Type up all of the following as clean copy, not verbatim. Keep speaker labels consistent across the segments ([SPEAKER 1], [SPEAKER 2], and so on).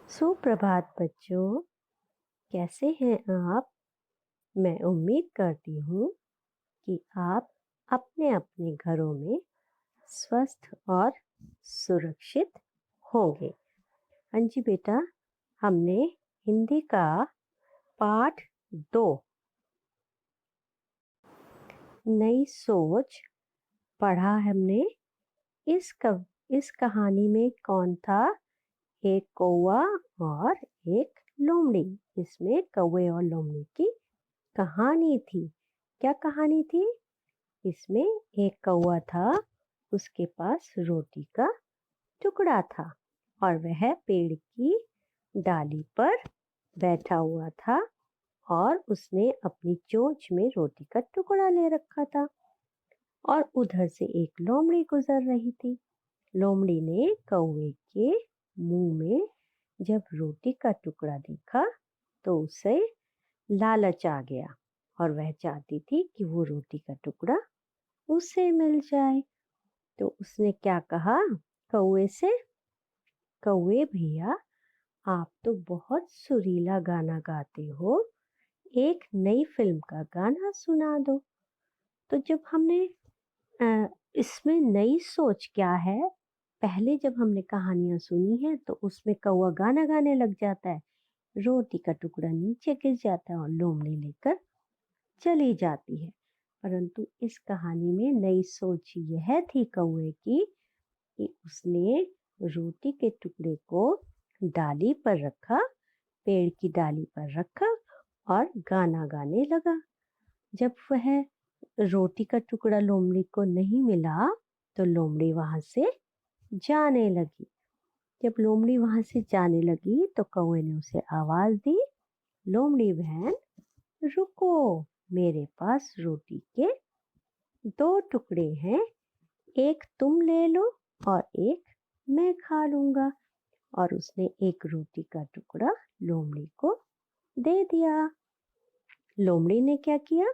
[SPEAKER 1] सुप्रभात बच्चों, कैसे हैं आप? मैं उम्मीद करती हूँ कि आप अपने-अपने घरों में स्वस्थ और सुरक्षित होंगे। हाँ जी बेटा, हमने हिंदी का पाठ 2 नई सोच पढ़ा हमने। इस कहानी में कौन था? एक कौवा और एक लोमड़ी। इसमें कौवे और लोमड़ी की कहानी थी। क्या कहानी थी? इसमें एक कौवा था, उसके पास रोटी का टुकड़ा था और वह पेड़ की डाली पर बैठा हुआ था और उसने अपनी चोंच में रोटी का टुकड़ा ले रखा था और उधर से एक लोमड़ी गुजर रही थी। लोमड़ी ने कौवे के मुंह में जब रोटी का टुकड़ा देखा तो उसे लालच आ गया और वह चाहती थी कि वो रोटी का टुकड़ा उसे मिल जाए। तो उसने क्या कहा कौवे से? कौवे भैया, आप तो बहुत सुरीला गाना गाते हो, एक नई फिल्म का गाना सुना दो। तो जब हमने इसमें नई सोच क्या है? पहले जब हमने कहानियां सुनी है तो उसमें कौवा गाना गाने लग जाता है, रोटी का टुकड़ा नीचे गिर जाता है और लोमड़ी लेकर चली जाती है। परंतु इस कहानी में नई सोच यह थी कौवे की कि उसने रोटी के टुकड़े को डाली पर रखा, पेड़ की डाली पर रखा और गाना गाने लगा। जब वह रोटी का टुकड़ा लोमड़ी को नहीं मिला तो लोमड़ी वहां से जाने लगी। जब लोमड़ी वहां से जाने लगी तो कौवे ने उसे आवाज दी, लोमड़ी बहन रुको, मेरे पास रोटी के 2 टुकड़े हैं, एक तुम ले लो और एक मैं खा लूंगा। और उसने एक रोटी का टुकड़ा लोमड़ी को दे दिया। लोमड़ी ने क्या किया?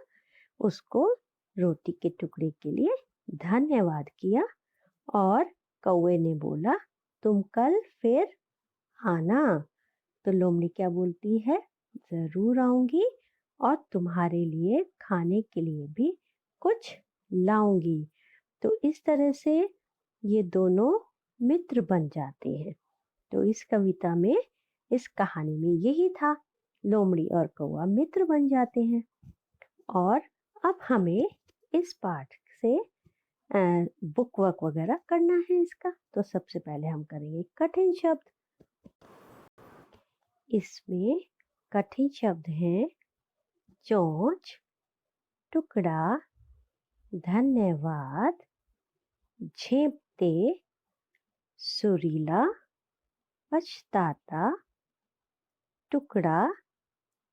[SPEAKER 1] उसको रोटी के टुकड़े के लिए धन्यवाद किया और कौवे ने बोला, तुम कल फिर आना। तो लोमड़ी क्या बोलती है? जरूर आऊंगी और तुम्हारे लिए खाने के लिए भी कुछ लाऊंगी। तो इस तरह से ये दोनों मित्र बन जाते हैं। तो इस कविता में, इस कहानी में यही था, लोमड़ी और कौवा मित्र बन जाते हैं। और अब हमें इस पाठ से बुक वर्क वगैरह करना है इसका। तो सबसे पहले हम करेंगे कठिन शब्द। इसमें कठिन शब्द हैं चोंच, टुकड़ा, धन्यवाद, झेपते, सुरीला, पछताता, टुकड़ा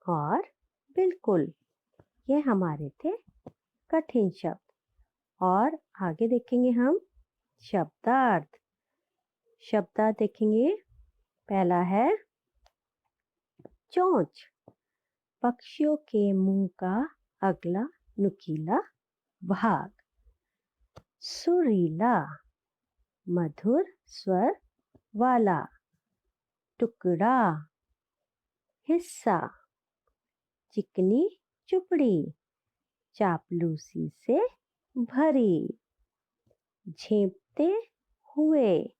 [SPEAKER 1] और बिल्कुल। ये हमारे थे कठिन शब्द। और आगे देखेंगे हम शब्दार्थ। शब्दार्थ देखेंगे। पहला है चोंच, पक्षियों के मुंह का अगला नुकीला भाग। सुरीला, मधुर स्वर वाला। टुकड़ा, हिस्सा। चिकनी चुपड़ी, चापलूसी से भरी। झेपते हुए,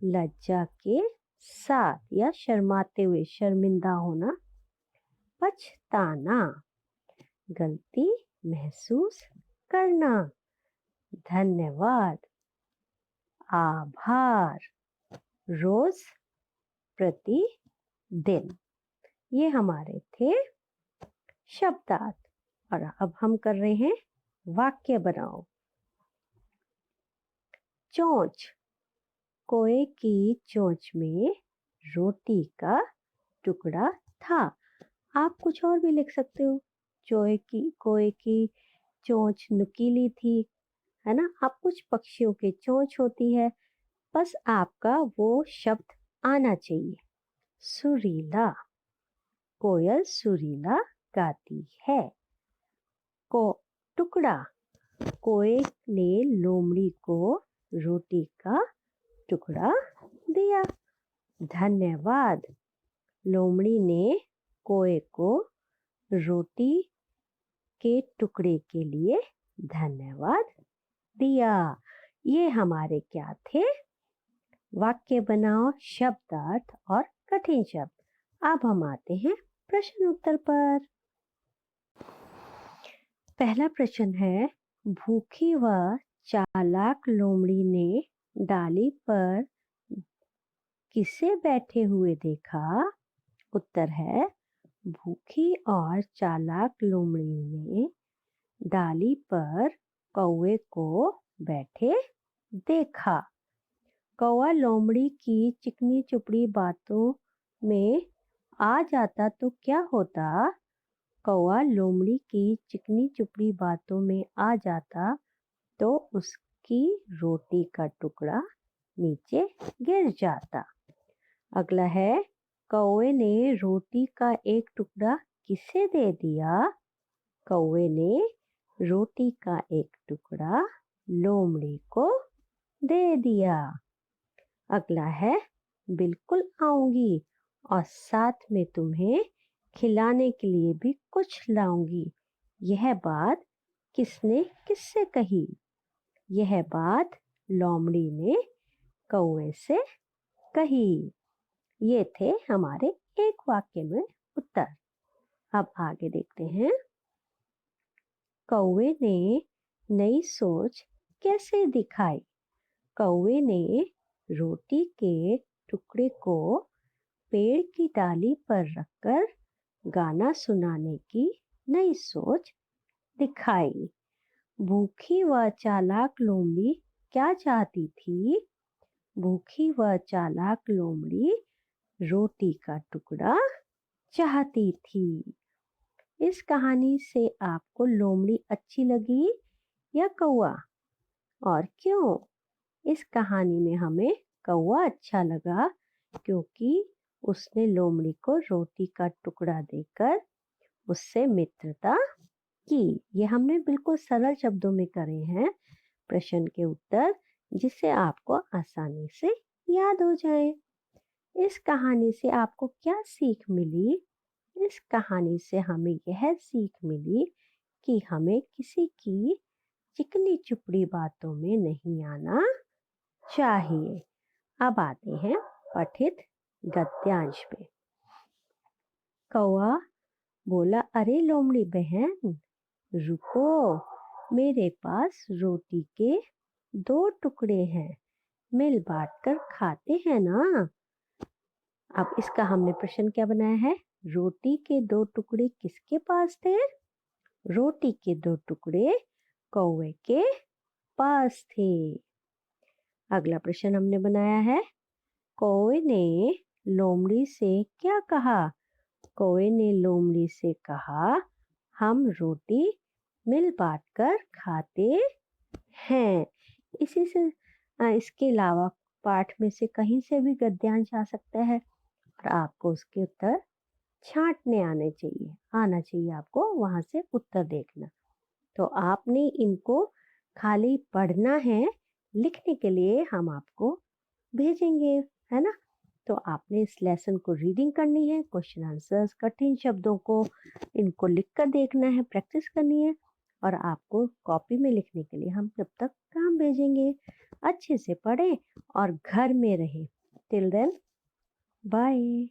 [SPEAKER 1] लज्जा के साथ या शर्माते हुए, शर्मिंदा होना। पछताना, गलती महसूस करना। धन्यवाद, आभार, रोज, प्रतिदिन। ये हमारे थे शब्दार्थ। और अब हम कर रहे हैं वाक्य बनाओ। चोंच, कोए की चोंच में रोटी का टुकड़ा था। आप कुछ और भी लिख सकते हो। कोए की चोंच नुकीली थी, है ना। आप कुछ पक्षियों की चोंच होती है, बस आपका वो शब्द आना चाहिए। सुरीला, कोयल सुरीला गाती है। को टुकड़ा, कोए ने लोमड़ी को रोटी का टुकड़ा दिया। धन्यवाद। लोमड़ी ने कौवे को रोटी के टुकड़े के लिए धन्यवाद दिया। ये हमारे क्या थे? वाक्य बनाओ, शब्दार्थ और कठिन शब्द। अब हम आते हैं प्रश्न उत्तर पर। पहला प्रश्न है, भूखी व चालाक लोमड़ी ने डाली पर किसे बैठे हुए देखा? उत्तर है, भूखी और चालाक लोमड़ी ने डाली पर कौवे को बैठे देखा। कौवा लोमड़ी की चिकनी चुपड़ी बातों में आ जाता तो क्या होता? कौवा लोमड़ी की चिकनी चुपड़ी बातों में आ जाता तो उसकी रोटी का टुकड़ा नीचे गिर जाता। अगला है, कौवे ने रोटी का एक टुकड़ा किसे दे दिया? कौवे ने रोटी का एक टुकड़ा लोमड़ी को दे दिया। अगला है, बिल्कुल आऊंगी और साथ में तुम्हें खिलाने के लिए भी कुछ लाऊंगी। यह बात किसने किससे कही? यह बात लोमड़ी ने कौवे से कही। ये थे हमारे एक वाक्य में उत्तर। अब आगे देखते हैं। कौवे ने नई सोच कैसे दिखाई? कौवे ने रोटी के टुकड़े को पेड़ की डाली पर रखकर गाना सुनाने की नई सोच दिखाई। भूखी व चालाक लोमड़ी क्या चाहती थी? भूखी व चालाक लोमड़ी रोटी का टुकड़ा चाहती थी। इस कहानी से आपको लोमड़ी अच्छी लगी या कौवा, और क्यों? इस कहानी में हमें कौवा अच्छा लगा क्योंकि उसने लोमड़ी को रोटी का टुकड़ा देकर उससे मित्रता की। ये हमने बिल्कुल सरल शब्दों में करे हैं प्रश्न के उत्तर, जिससे आपको आसानी से याद हो जाए। इस कहानी से आपको क्या सीख मिली? इस कहानी से हमें यह सीख मिली कि हमें किसी की चिकनी चुपड़ी बातों में नहीं आना चाहिए। अब आते हैं पठित गद्यांश पे। कौवा बोला, अरे लोमड़ी बहन रुको, मेरे पास रोटी के 2 टुकड़े हैं, मिल बांट कर खाते हैं ना। अब इसका हमने प्रश्न क्या बनाया है? रोटी के 2 टुकड़े किसके पास थे? रोटी के 2 टुकड़े कौवे के पास थे। अगला प्रश्न हमने बनाया है, कौवे ने लोमड़ी से क्या कहा? कौवे ने लोमड़ी से कहा, हम रोटी मिल बांट कर खाते हैं। इसी से इसके अलावा पाठ में से कहीं से भी गद्यांश आ सकता है और आपको उसके उत्तर छांटने आना चाहिए आपको वहां से उत्तर देखना। तो आपने इनको खाली पढ़ना है, लिखने के लिए हम आपको भेजेंगे, है ना। तो आपने इस लेसन को रीडिंग करनी है, क्वेश्चन आंसर्स, कठिन शब्दों को इनको लिखकर देखना है, प्रैक्टिस करनी है, और आपको कॉपी में लिखने के लिए हम जब तक काम भेजेंगे। अच्छे से पढ़ें और घर में रहें। Till then, bye.